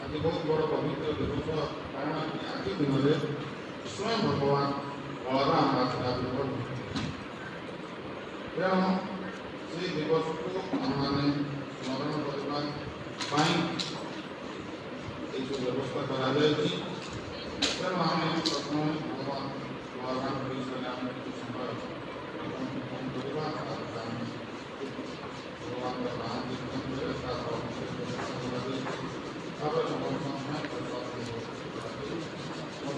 ଆଜି ବହୁତ ବଡ଼ ପବିତ୍ର ଦିବସ କାରଣ ଆଜି ଦିନରେ ସ୍ୱୟଂ ଭଗବାନ ବଳରାମ ରାସ୍ତା ତେଣୁ ସେଇ ଦିବସକୁ ଆମମାନେ ସ୍ମରଣ କରିବା ପାଇଁ ଏଇସବୁ ବ୍ୟବସ୍ଥା କରାଯାଇଛି। ତେଣୁ ଆମେ ପ୍ରଥମେ ଭଗବାନ ବଳରାମଙ୍କ ବିଷୟରେ ଆମେ କିଛି ସମୟ କରିବା ଭଗବାନଙ୍କ ନାଁ କୀର୍ତ୍ତନ କରିବା ତାପରେ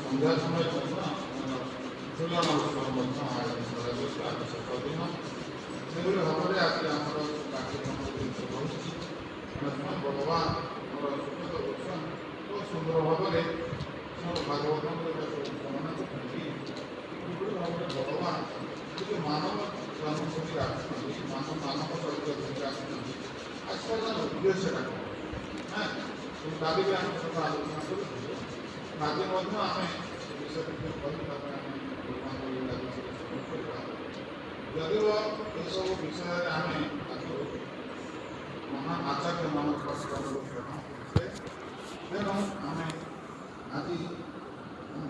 ସନ୍ଧ୍ୟା ସମୟ ଝୁଲଣ ଉତ୍ସବ ମଧ୍ୟ ଆୟୋଜନ କରାଯାଇଛି। ଆଜି ଶେଷ ଦିନ ସେଭଳି ଭାବରେ ଆଜି ଆମର କାର୍ଯ୍ୟକ୍ରମ ଜିନିଷ ରହୁଛି। ଭଗବାନ ଆମର ସୁଖଦ ଗୋସ୍ୱାମୀ ବହୁତ ସୁନ୍ଦର ଭାବରେ ଭାଗବତଙ୍କର ବର୍ଣ୍ଣନା କରୁଛନ୍ତି। କିଭଳି ଭାବରେ ଭଗବାନ ଯେ ମାନବ ଜନ୍ମ କରି ଆସୁଛନ୍ତି, ମାନବ ସହିତ ଧରି ଆସୁଛନ୍ତି, ଆସିବାର ଉଦ୍ଦେଶ୍ୟଟା କ'ଣ? କାଲି ବି ଆମେ ସବୁ ଆଲୋଚନା କରୁଛୁ। ଆଜି ମଧ୍ୟ ଆମେ ବିଷୟରେ କହି ତାପରେ ଆମେ ଭଗବାନଙ୍କ ବିଷୟରେ କରିବା। ଯଦିଓ ଏସବୁ ବିଷୟରେ ଆମେ ତାକୁ ମହାନ ଆଚାର୍ଯ୍ୟମାନଙ୍କ ପାଖରୁ ତେଣୁ ଆମେ ଆଜି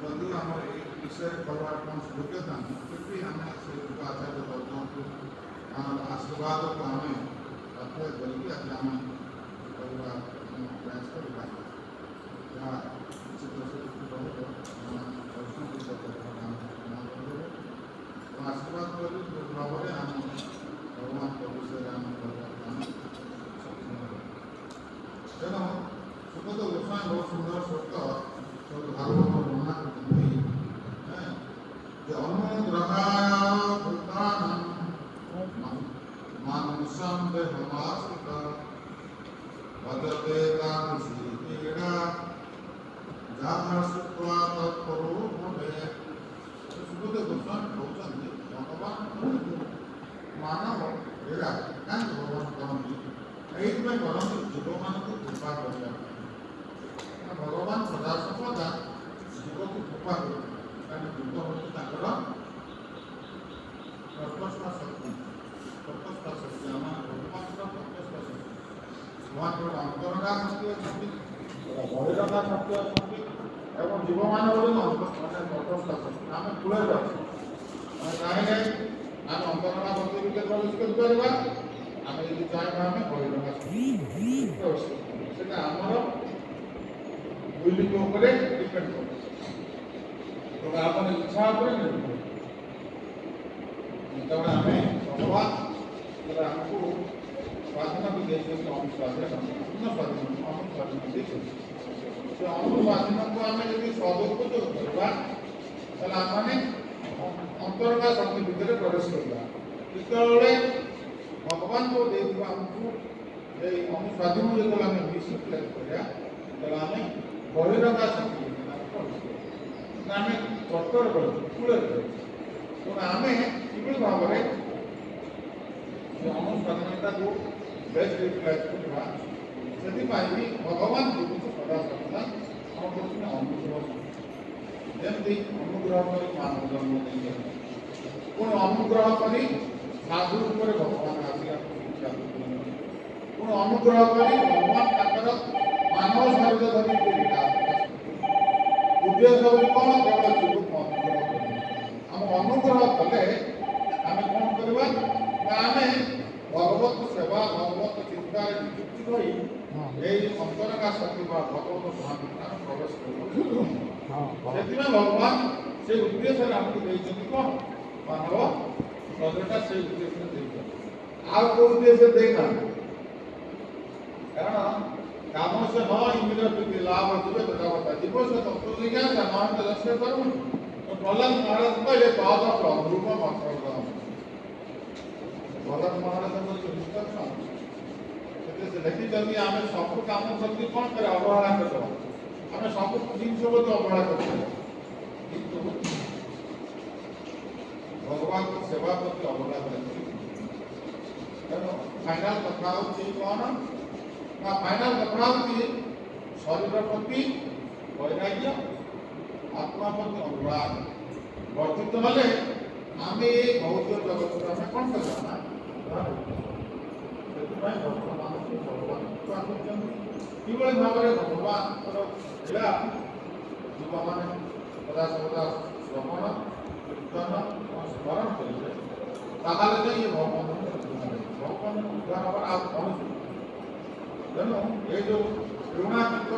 ଯଦିଓ ଆମର ଏ ବିଷୟରେ କହିବାର କୌଣସି ଯୋଗ୍ୟତା ନାହିଁ, ଫିର୍ ବି ଆମେ ସେ ଆଚାର୍ଯ୍ୟ ବର୍ଗଙ୍କୁ ଆଶୀର୍ବାଦକୁ ଆମେ ପାଖରେ କରିକି ଆଜି ଆମେ କରିବା ପ୍ରୟାସ କରିବା। ଯାହା ନିଶ୍ଚିତ ରହିବ ଆଶୀର୍ବାଦ କରି ଭାବରେ ଆମେ ଭଗବାନଙ୍କ ବିଷୟରେ ଆମେ କରିବାକୁ ଆମେ ସକ୍ଷମ ହେବା। ତେଣୁ ସୁଖଦ ଗୋସ୍ୱାମୀ ବହୁତ ସୁନ୍ଦର ସତ୍ୟ ସବୁ ଭାଗବତ ବର୍ଣ୍ଣନା କରୁଛନ୍ତି ଯେ ଅନୁଗ୍ରହାୟ ଭୂତାନାଂ ମାନୁଷଂ ଦେହମାଶ୍ରିତ ଭଜତେ ତାଂ ଶ୍ରୀପୀଡ଼ା ଯାହା ଶୁକ୍ୱା ତତ୍ପରୋ ଭବେ। ସୁଖଦ ଗୋସ୍ୱାମୀ କହୁଛନ୍ତି ଭଗବାନ ମାନବ ଏରା କାହିଁକି ଭଗବାନ କରନ୍ତି? ଏଇଥିପାଇଁ କରନ୍ତି ଜୀବମାନଙ୍କୁ କୃପା କରିବା ପାଇଁ। ଭଗବାନ ସଦା ସର୍ବଦା ଜୀବକୁ କୃପା କରନ୍ତି, କାରଣ ଜୀବ ହେଉଛି ତାଙ୍କର ପ୍ରକୃଷ୍ଟ ଶକ୍ତି। ଆମ ଭଗବାନଙ୍କର ପ୍ରକୃଷ୍ଟ ଶକ୍ତି, ଭଗବାନଙ୍କର ଅନ୍ତରଙ୍ଗା ଶକ୍ତି ଅଛନ୍ତି, ବହିରଙ୍ଗା ଶକ୍ତି ଅଛନ୍ତି ଏବଂ ଜୀବମାନଙ୍କର ପ୍ରକୃଷ୍ଟ ଶକ୍ତି। ଆମେ କୂଳରେ ଅଛୁ, ଆମେ ଚାହିଁଲେ ଆମେ ଅନ୍ତରଙ୍ଗା ଶକ୍ତି ଭିତରେ ପ୍ରବେଶ କରିପାରିବା, ଆମେ ଯଦି ଚାହିଁବା ଆମେ ବହିରଙ୍ଗା ଶକ୍ତି ପ୍ରବେଶ କରିପାରିବା। ସେଟା ଆମର ଦୁଇଟିଙ୍କ ଉପରେ ଡିପେଣ୍ଡ କରେ ଏବଂ ଆମର ଇଚ୍ଛା ଉପରେ ନିର୍ଭର କରେ। ଯେତେବେଳେ ଆମେ ଭଗବାନ ଆମକୁ ସ୍ୱାଧୀନ ବି ଦେଇଛନ୍ତି, ଅନୁସ୍ୱାଧୀନ ଦେଇଛନ୍ତି। ସେ ଅନୁସ୍ୱାଧୀନକୁ ଆମେ ଯଦି ସଦୁପଯୋଗ କରିବା ତାହେଲେ ଆମମାନେ ଅନ୍ତରଙ୍ଗା ଶକ୍ତି ଭିତରେ ପ୍ରବେଶ କରିବା। ଯେତେବେଳେ ଭଗବାନଙ୍କୁ ଦେଇଥିବା ଆମକୁ ଏଇ ଅନୁସ୍ୱାଧୀନ ଯେତେବେଳେ ଆମେ ମିସୟୁଟିଲାଇଜ୍ କରିବା ତାହେଲେ ଆମେ ବହିରଙ୍ଗା ଶକ୍ତି ଭିତରେ ଆମେ ପ୍ରବେଶ କରିବା। ଆମେ ତଟରେ ରହିଛୁ, କୂଳରେ ରହିଛୁ। ତେଣୁ ଆମେ କିଭଳି ଭାବରେ ଅନୁସ୍ୱାଧୀନତାକୁ ବେଷ୍ଟ ୟୁଟିଲାଇଜ୍ କରିବା, ସେଥିପାଇଁ ବି ଭଗବାନ ଜୀବକୁ ସଦା ସର୍ବଦା କ'ଣ କରୁଛନ୍ତି? ଅନୁଗ୍ରହ। ଯେମିତି ଅନୁଗ୍ରହ କରି ମାନବ ଜନ୍ମ ଦେଇଛନ୍ତି, ପୁଣି ଅନୁଗ୍ରହ କରି ସାଧୁ ରୂପରେ ଭଗବାନ ଆସିଲା ଶିକ୍ଷା ଦେଉଛନ୍ତି, ପୁଣି ଅନୁଗ୍ରହ କରି ଭଗବାନ ତାଙ୍କର ମାନବ ଶରୀର ଧରି ଉଦ୍ଦେଶ୍ୟ ହେଉଛି କ'ଣ? କେବଳ ଜୀବକୁ ଅନୁଗ୍ରହ କରିବା। ଆମ ଅନୁଗ୍ରହ କଲେ ଆମେ କ'ଣ କରିବା ନା ଆମେ ଭଗବତ ସେବା, ଭଗବତ ଚିନ୍ତାରେ ନିଯୁକ୍ତି ହୋଇ ଏଇ ଅନ୍ତରଙ୍ଗା ଶକ୍ତି ବା ଭଗବତ ମହାବିଦ୍ୟାର ପ୍ରବେଶ କରିବା। ସେଥିପାଇଁ ଭଗବାନ ସେଇ ଉଦ୍ଦେଶ୍ୟରେ ଆମକୁ ଦେଇଛନ୍ତି କ'ଣ? ମାନବ ଶରୀରଟା ସେଇ ଉଦ୍ଦେଶ୍ୟରେ ଦେଇଛନ୍ତି, ଆଉ କେଉଁ ଉଦ୍ଦେଶ୍ୟରେ ଦେଇନାହାନ୍ତି। କାରଣ काम से न इंद्रिय लाभ दिवे तथा जीव से तत्व जिज्ञासा न दर्शन करूँ तो प्रहलाद महाराज कहले पाद प्रभुरूप मत प्रहलाद महाराज से देखी आम सब काम प्रति कौन करे अवहेला कर आम सब जिन प्रति अवहेला कर भगवान सेवा प्रति अवहेला कर फाइनाल कथा कौन ना फाइनाल कथा शरीर प्रति वैराग्य आत्मा प्रति अनुराग वर्धित हेले आम भौतिक जगत आम कौन करना किभଳି ଭାବରେ ଭଗବାନଙ୍କର ଲୀଳା ଯୁବମାନେ ସଦା ସର୍ବଦା ଶ୍ରବଣ କୀର୍ତ୍ତନ ସ୍ମରଣ କରିବେ ତାହେଲେ ଯାଇ ଭଗବାନ ଉଦ୍ଧାର ହେବାର ଆଉ କୌଣସି ତେଣୁ ଏ ଯେଉଁ ଋଣାତ୍ମକ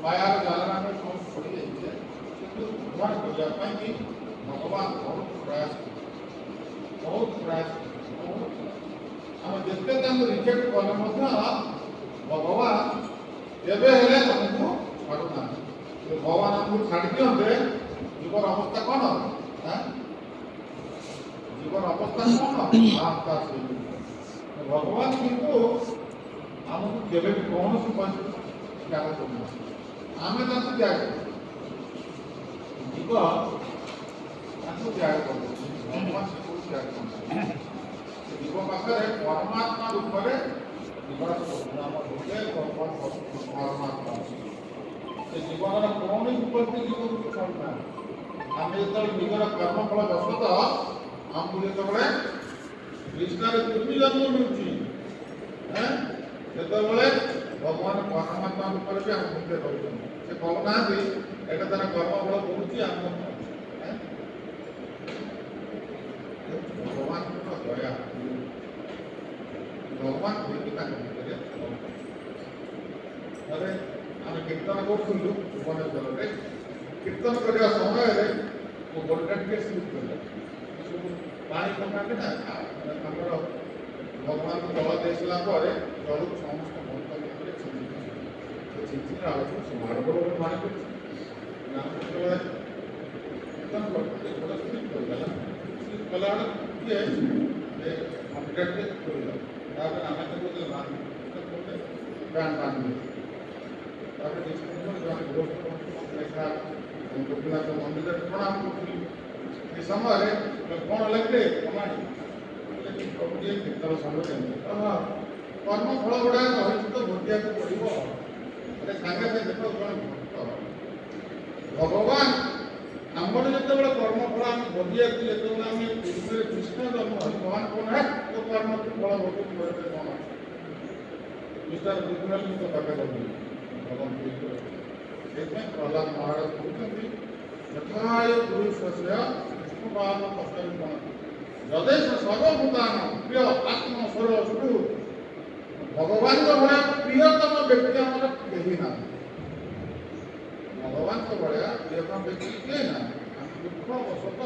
ମାୟାର ଜାଲରେ ଆମେ ସମସ୍ତେ ପଡ଼ିଯାଇଛେ କିନ୍ତୁ ଉଦ୍ଧାର କରିବା ପାଇଁକି ଭଗବାନ ବହୁତ ପ୍ରୟାସ ଆମେ ଯେତେ ତାଙ୍କୁ ରିଜେକ୍ଟ କଲେ ମଧ୍ୟ ଭଗବାନ କେବେ ହେଲେ ଆମକୁ ଛାଡ଼ୁନାହାନ୍ତି ଭଗବାନ ଆମକୁ ଛାଡ଼ି ଦିଅନ୍ତେ ଜୀବନ ଅବସ୍ଥା କ'ଣ ଜୀବନ ଅବସ୍ଥା କ'ଣ ଭଗବାନ କିନ୍ତୁ ଆମକୁ କେବେ ବି କୌଣସି ପରିସ୍ଥିତି ତ୍ୟାଗ କରୁନାହାନ୍ତି ଆମେ ତାଙ୍କୁ ତ୍ୟାଗ ଜୀବ ତାଙ୍କୁ ତ୍ୟାଗ କରୁଛୁ ଭଗବାନ ତ୍ୟାଗ କରୁନାହାନ୍ତି जीव पाखे परमात्मा रूप में निवास परमात्मा से जीवन कौन उपलब्धि जीव को छाड़ना आम जो निजर कर्मफल बसत आमको जो कृष्ण पूर्वी जन्म मिलूँ जो भगवान परमात्मा रूप में भी आम मुझे कहते से कहना एटा तार कर्मफल पड़ुची आम भगवान दया भगवान अरे आम कीर्तन करूँ भुवनेश्वर में कीर्तन करने समय वो गोटा टे स्लीप कर पा पकाते ना भगवान को जल दे सारा जल समस्त छिंचिला से माड़ बड़ पानी कीर्तन करते स्लीप करदेला स्लीप कला किए बैंड बांध गोपीनाथ मंदिर प्रणाम कर समय कौन लगे प्रभु जी कीर्तन समय कर्मफल गुड़ा रही तो भोगिया पड़ो सागे सागे देख भगवान आमर जो कर्मफल आम भोगिया जो आम कृष्ण जन्म भगवान कौन है तो कर्म फल भोग कौन मिस्टर गुरुनाथ तो पाखे भगवान प्रहलाद महाराज कहते यथाय पुरुष से विष्णुपाद कष्टम जदेश सर्वभूतान प्रिय आत्म स्वर सुरु भगवान भाया प्रियतम व्यक्ति आम कहीं ना भगवान भाया प्रियतम व्यक्ति किए ना दुख बसत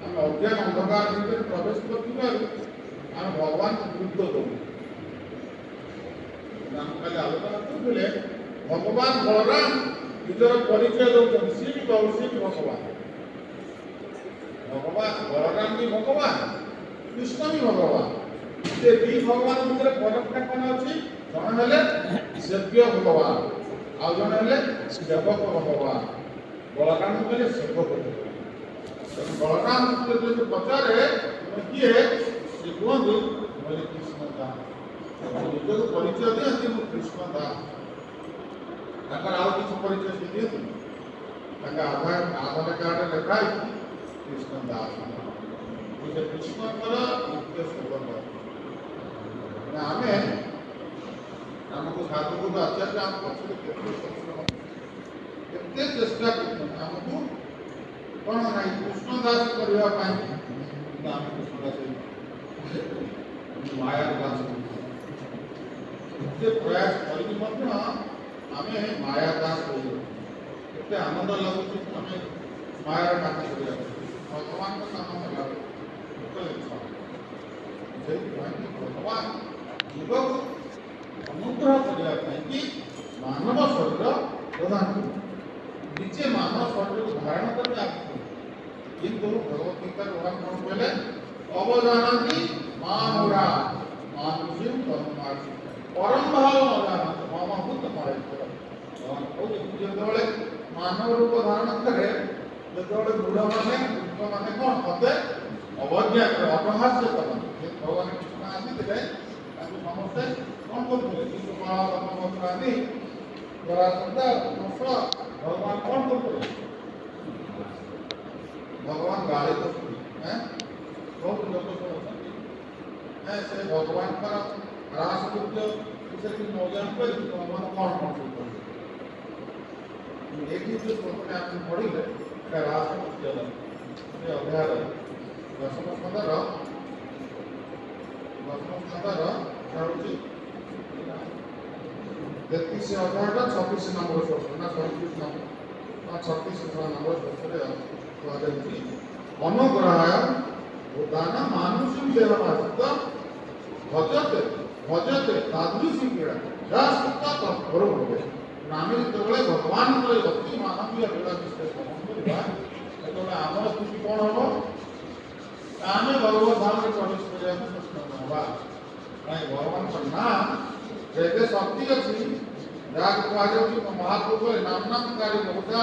आम अज्ञान अंधकार भर प्रवेश कर भगवान को गुरुत्व दो खाली आलोचना करते भगवान बलराम निजर परिचय दौरान सी भी भगवान भगवान बलराम भी भगवान कृष्ण भी भगवान से दी भगवान भितर फरकटा कौन अच्छी जड़े सेव्य भगवान आउ जड़े सेवक भगवान बलराम कहले सेवक बलराम जो पचारे किए से कहते बोले कृष्ण दास निजक परिचय दिखती कृष्ण दास आउ किसी परिचय से दिखती आधार कार्ड लिखाई कृष्ण दास कृष्णकर नित्य सेवक आम आमको साधु आचार्य आम पक्षे केते चेष्टा करमको कौन ना कृष्ण दास करने आम कृष्ण दास माया दास प्रयास करें माया दास के आनंद लगुच आम मायार काम कर भगवान काम कला भगवान जीव को अनुग्रह करने ମାନବ ଶରୀର ପ୍ରଦାନ କଲେ ନିଜେ ମାନବ ଶରୀରକୁ ଧାରଣ କରି ଆସିଥିଲେ କିନ୍ତୁ ଭଗବତ ଗୀତାର ଭଗବାନ କ'ଣ କହିଲେ ଅବଜାନନ୍ତି ମାନୁରା ମାନୁଷୀಂ ଧର୍ମାର୍ଥ ପରମ ଭାବ ଅଜାନନ୍ତି ମମ ଭୂତ ମହେଶ୍ୱର ଭଗବାନ କହୁଛନ୍ତି ଯେତେବେଳେ ମାନବ ରୂପ ଧାରଣ କରେ ଯେତେବେଳେ ବୁଢ଼ମାନେ ବୃଦ୍ଧମାନେ କ'ଣ ମତେ ଅବଜ୍ଞା କରେ ଅପହାସ୍ୟ କରନ୍ତି ଭଗବାନ କୃଷ୍ଣ ଆସିଥିଲେ ତାକୁ ସମସ୍ତେ କ'ଣ କରୁଥିଲେ ଶିଶୁପାଳ ଦମବସ୍ତ୍ର ଆଦି ଜରାସନ୍ଧା କଂସ ଭଗବାନ କ'ଣ କରୁଥିଲେ ଭଗବାନ ଗାଳି କରୁଥିଲେ ବହୁତ ଲୋକ ସବୁ ଅଛନ୍ତି ସେ ଭଗବାନଙ୍କର ରାସ କୃତ୍ୟ ବିଷୟରେ କିଛି ନ କରି ଭଗବାନ କ'ଣ କରୁଛନ୍ତି ଏଠି ଯେଉଁ ଶ୍ଲୋକଟା ଆପଣ ପଢ଼ିଲେ এটা রাস কৃত্য ସେ ଅଧ୍ୟାୟର ଦଶମ ସ୍କନ୍ଧର ହେଉଛି 33 ଅଧ୍ୟାୟର 26 ନମ୍ବର ଶ୍ଲୋକ ନା 37 ନମ୍ବର 36 ନମ୍ବର ଶ୍ଲୋକରେ କୁହାଯାଇଛି ଅନୁଗ୍ରହାୟ ଭୂତାନ ମାନୁଷୀଂ ଦେହମାସ୍ତ ଭଜତେ ଭଜତେ ତାଦୃଶୀ କ୍ରୀଡ଼ା ଯାହା ସତ୍ୟ ତତ୍ପର ହୁଏ ଆମେ ଯେତେବେଳେ ଭଗବାନଙ୍କର ଅତି ମାନବୀୟ ଲୀଳା ବିଷୟରେ ଶ୍ରବଣ କରିବା ସେତେବେଳେ ଆମର ସ୍ଥିତି କ'ଣ ହେବ ଆମେ ଭଗବତ ଧାମରେ ପ୍ରବେଶ କରିବାକୁ ସକ୍ଷମ ହେବା କାହିଁ ଭଗବାନଙ୍କ ନାଁ ଯେତେ ଶକ୍ତି ଅଛି ଯାହାକୁ କୁହାଯାଉଛି ମହାପ୍ରଭୁରେ ନାମନାମକାରୀ ବହୁତା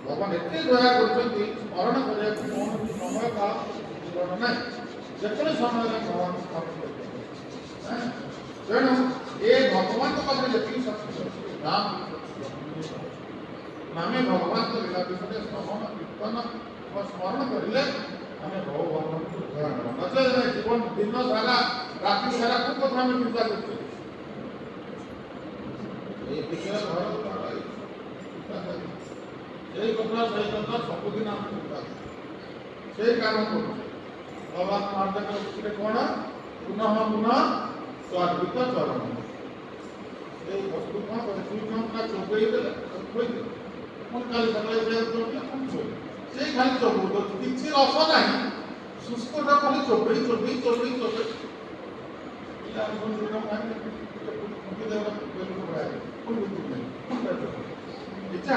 ଭଗବାନ ଏତେ ଦୟା କରୁଛନ୍ତି ସ୍ମରଣ କରିବାକୁ କୌଣସି ସମୟ କାଳ ଜୀବନ ନାହିଁ ଯେକୌଣସି ସମୟରେ ଭଗବାନ ସ୍ମରଣ କରୁଛନ୍ତି ତେଣୁ ଏ ଭଗବାନଙ୍କ ପାଖରେ ଯେତିକି ଶକ୍ତି ଅଛି ନାମ ଆମେ ଭଗବାନଙ୍କ ଲୀଳା ବିଷୟରେ ଶ୍ରବଣ କୀର୍ତ୍ତନ ଓ ସ୍ମରଣ କରିଲେ ଆମେ ଭଗବାନଙ୍କୁ ଉଦ୍ଧାର କରିବା ନଚେତ ଜୀବନ ଦିନ ସାରା ରାତି ସାରା କୋଉ କଥା ଆମେ ଚିନ୍ତା କରୁଛୁ এই ବିଷୟ ଘର ସେଇ କଥା ସବୁଦିନ ଆମେ ଚିନ୍ତା କରୁ ସେଇ କାମ କରୁଛୁ ଭଗବାନ ମାର୍ଗଙ୍କ ଉପରେ କ'ଣ ପୁନଃ ପୁନଃ ସ୍ୱାର୍ପିତ ଚରଣ এই বস্তু କ'ଣ କରେ ଦୁଇ ଜଣଙ୍କା ଚୋବେଇ ଦେଲେ ଥୋଇଦେଲେ ପୁଣି କାଲି ସକାଳେ ସେଇ ଖାଲି ଚୋବଉ ଦେଉଛି କିଛି ରସ ନାହିଁ ଶୁଷ୍କଟା ଖାଲି ଚୋବେଇ ଚୋବେଇ ଚୋବେଇ ଚୋବେଇ ଇଚ୍ଛା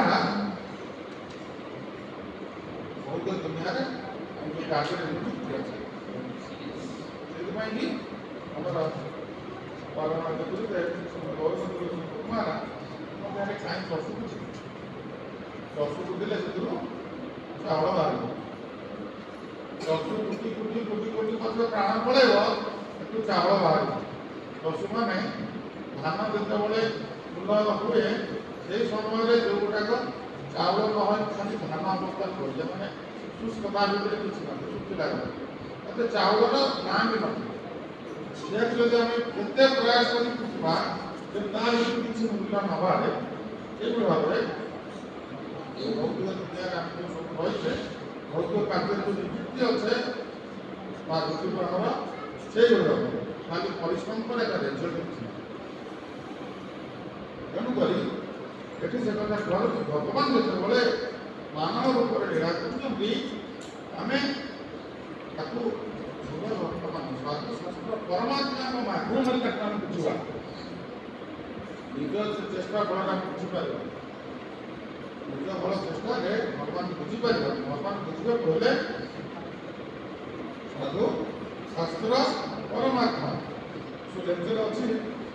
ବହୁତ ଦୁନିଆରେ କାର୍ଯ୍ୟରେ ନିଯୁକ୍ତି ଅଛି ସେଥିପାଇଁ କି ଆମର କାହିଁ ପଶୁ କୁଟିଲେ ସେଥିରୁ ଚାଉଳ ବାହାରିବ ପଶୁ କୁଟି କୁଟି କୁଟି କୁଟି ପଛରେ ପ୍ରାଣ ପଳେଇବ ସେଥିରୁ ଚାଉଳ ବାହାରିବ ପଶୁମାନେ ଧାନ ଯେତେବେଳେ ଫୁଲ ହୁଏ ସେଇ ସମୟରେ ଯେଉଁ ଗୁଡ଼ାକ ଚାଉଳ ନହେଲେ ଖାଲି ଧାନ ଅବସ୍ଥା ରହିଲେ ମାନେ ଶୁଷ୍କତା ଭିତରେ କିଛି ନଥାଏ ଶୁଖିଲା ଏତେ ଚାଉଳର ନାଁ ବି ନଥାଏ ଯେହେତୁ ଯଦି ଆମେ କେତେ ପ୍ରୟାସ କରି କୁଟିବା ତା ଭିତରୁ କିଛି ମୂଲ୍ୟ ନେବାରେ ଏଇଭଳି ଭାବରେ ଭୌତିକ ଦୁନିଆରେ ଆମେ ଯେଉଁ ସବୁ ରହିଛେ ଭୌତିକ କାର୍ଯ୍ୟରେ ଯେଉଁ ନିଯୁକ୍ତି ଅଛେ ବା ଋତୁଗ୍ରହର ସେଇଭଳି ଭାବରେ ଖାଲି ପରିଶ୍ରମ ପରେ ଏଟା ରେଜଲ୍ଟ କିଛି ତେଣୁକରି ଏଠି ସେ କଥା କୁହାଯାଉଛି ଭଗବାନ ଯେତେବେଳେ ମାନବ ରୂପରେ ଲୀଳା କରୁଛନ୍ତି ଆମେ ତାକୁ ବର୍ତ୍ତମାନ ଶାସ୍ତ୍ର ପରମାତ୍ମାଙ୍କ ମାଧ୍ୟମରେ ତାକୁ ଆମେ ବୁଝିବା ନିଜ ଚେଷ୍ଟା ବଳରେ ଆମେ ବୁଝିପାରିବା ନିଜ ବଳ ଚେଷ୍ଟାରେ ଭଗବାନ ବୁଝିପାରିବା ଭଗବାନ ବୁଝିବାକୁ ହେଲେ ସାଧୁ ଶାସ୍ତ୍ର ପରମାତ୍ମା ସୁଲେଖରେ ଅଛି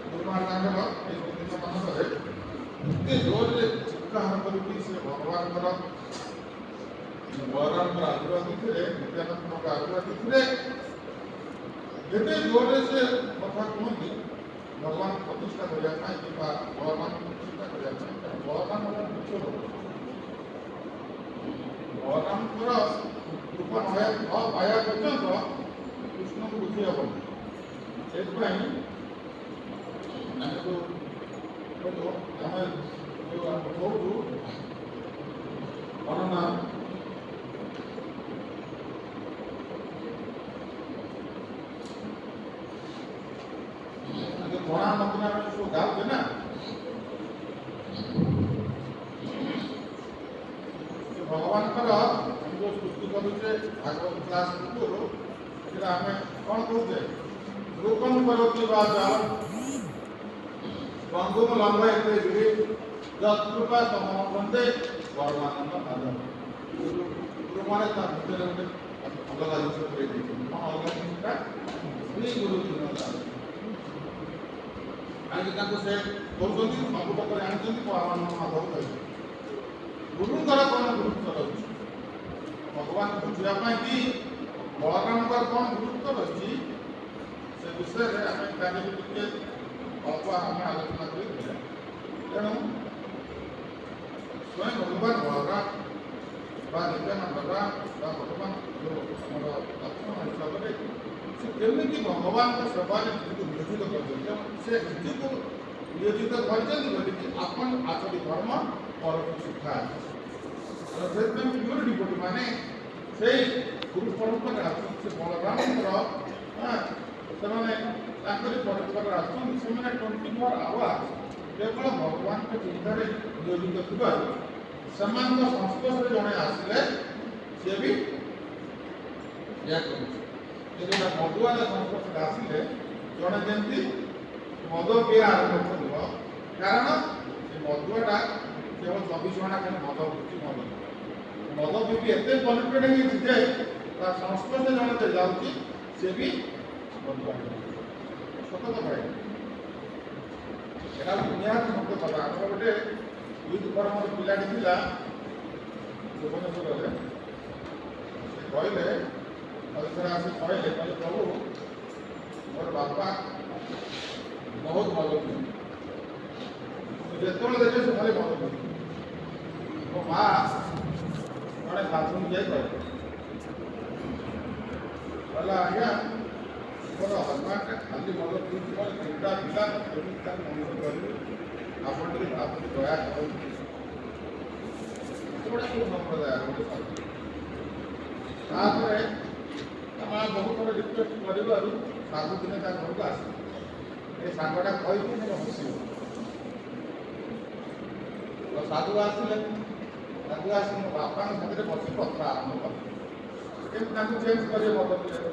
ଗୁରୁମହାରାଜଙ୍କର ଏଇ ଦିନମାନଙ୍କରେ ଏତେ ଜୋରରେ ଚିତ୍କାର କରିକି ସେ ଭଗବାନଙ୍କର ବଳରାମଙ୍କର ଆଶୀର୍ବାଦ ଥିଲେ ନିତ୍ୟାନନ୍ଦଙ୍କ ଆଶୀର୍ବାଦ ଥିଲେ ଯେତେ ଜୋରରେ ସେ କଥା କୁହନ୍ତି ଭଗବାନ ପ୍ରତିଷ୍ଠା କରିବା ପାଇଁ କିମ୍ବା ବଳରାମ ପ୍ରତିଷ୍ଠା କରିବା ପାଇଁ ବଳରାମ ମୁଖ୍ୟ ଲୋକ ବଳରାମଙ୍କର କୃପା ନ ପାଇବା ପର୍ଯ୍ୟନ୍ତ କୃଷ୍ଣଙ୍କୁ ବୁଝି ହେବନି ସେଥିପାଇଁ ଆମେ ଯେଉଁ କହୁଛୁ ଗଣନା ଗଣା ମନ୍ଦିର ଆମେ ସବୁ ଗାଉଛେ ନା ଭଗବାନଙ୍କର ଆମେ ଯେଉଁ ସ୍ତୁତି କରୁଛେ ଭାଗବତ କ୍ଲାସ୍ ପୂର୍ବରୁ ସେଥିରେ ଆମେ କ'ଣ କହୁଛେ रूपम करोति वाचालं बंधुम लंघयते गिरि यत्कृपा तमो वन्दे परमानंद माधव। गुरु माने ता भितर गोटे अलग जिनिस पुरेଇ ଦେଇଛନ୍ତି। କ'ଣ ଅଲଗା ଜିନିଷଟା? ଶ୍ରୀ ଗୁରୁ ଜୀବନଦାନ। ଆଜି ତାଙ୍କୁ ସେ କହୁଛନ୍ତି ସବୁ ପ୍ରକାର ଜାଣିଛନ୍ତି ପରମାନନ୍ଦ ମାଧବ କହିଲେ। ଗୁରୁଙ୍କର କ'ଣ ଗୁରୁତ୍ୱ ରହିଛି? ଭଗବାନ ବୁଝିବା ପାଇଁ କି ବଳରାମଙ୍କର କ'ଣ ଗୁରୁତ୍ୱ ରହିଛି ସେ ବିଷୟରେ ଆମେ କାଲି ଟିକେ ଅଳ୍ପ ଆମେ ଆଲୋଚନା କରିଥିଲେ। ତେଣୁ ସ୍ୱୟଂ ଭଗବାନ ବଳରାମ ବା ନିତ୍ୟାନନ୍ଦ ବା ଭଗବାନ ଆମର ଲକ୍ଷ୍ମଣ ହିସାବରେ ସେ କେମିତି ଭଗବାନଙ୍କ ସେବାରେ ନିଜକୁ ନିୟୋଜିତ କରିଛନ୍ତି। ସେ ନିଜକୁ ନିୟୋଜିତ କରିଛନ୍ତି ବୋଲିକି ଆପଣ ଆଚରି ଧର୍ମ ପରକୁ ଶିକ୍ଷା। ସେଥିପାଇଁ ପିଓର ଡିଭୋଟି ମାନେ ସେଇ ଗୁରୁ ପରମ୍ପରାରେ ଆସୁଛନ୍ତି। ସେ ବଳରାମଙ୍କର ସେମାନେ ତାଙ୍କରି ପରମ୍ପରାରେ ଆସୁଛନ୍ତି। ସେମାନେ 24 ଆୱାର କେବଳ ଭଗବାନଙ୍କ ଚିନ୍ତାରେ ନିୟୋଜିତ ଥିବାରୁ ସେମାନଙ୍କ ସଂସ୍ପର୍ଶରେ ଜଣେ ଆସିଲେ ସିଏ ବି ଏହା କରୁଛି। ଯଦି ଗୋଟେ ମଦୁଆର ସଂସ୍ପର୍ଶରେ ଆସିଲେ ଜଣେ ଯେମିତି ମଦ ପିଇବା ଆରମ୍ଭ କରିବ, କାରଣ ସେ ମଦୁଆଟା କେବଳ 24 ଘଣ୍ଟା ଖାଲି ମଦ ପିଉଛି। ମଦ ପିଇକି ଏତେ ପଲ୍ୟୁଟେଡ୍ ହେଇଛି ଯେ ତା ସଂସ୍ପର୍ଶରେ ଜଣେ ଯାଉଛି ସେ ବି ମଦୁଆ ସତ କଥା। ଏଇଟା ନିହାତି ସତ୍ୟ କଥା। ଆମର ଗୋଟେ ୟୁଥ୍ ଫୋରମର ପିଲାଟି ଥିଲା ଭୁବନେଶ୍ୱରରେ। ସେ କହିଲେ ଥରେ ଆସି କହିଲେ ପ୍ରଭୁ ମୋର ବାପା ବହୁତ ମଦ ପିଅନ୍ତି, ଯେତେବେଳେ ଦେଖେ ସେ ଖାଲି ମଦ ପିଅନ୍ତି। ମୋ ମା ଜଣେ ସାଧୁଙ୍କୁ ଯାଇ କହିଲେ ଆଜ୍ଞା ମୋର ହଜବେଣ୍ଡ ଖାଲି ମଦ ପିଉଛି, ମୋର 3ଟା ପିଲା, କେମିତି ତାକୁ ମଣିଷ କରିବି, ଆପଣ ଟିକେ ଦୟା କରନ୍ତୁ। ଗୋଟେ ସମ୍ପ୍ରଦାୟ ଗୋଟେ ସାଧୁ। ତାପରେ ମା ବହୁତ ଥର ରିକ୍ୱେଷ୍ଟ କରିବାରୁ ସାଧୁ ଦିନେ ତା ଘରକୁ ଆସିଲେ। ଏ ସାଙ୍ଗଟା କହିକି ମୋର ହସିବ। ସାଧୁ ଆସିଲେ, ସାଧୁ ଆସି ମୋ ବାପାଙ୍କ ସାଥିରେ ବସି କଥା ଆରମ୍ଭ କଲେ କେମିତି ତାଙ୍କୁ ଚେଞ୍ଜ କରିବେ ମଦ ପିଇଲେ।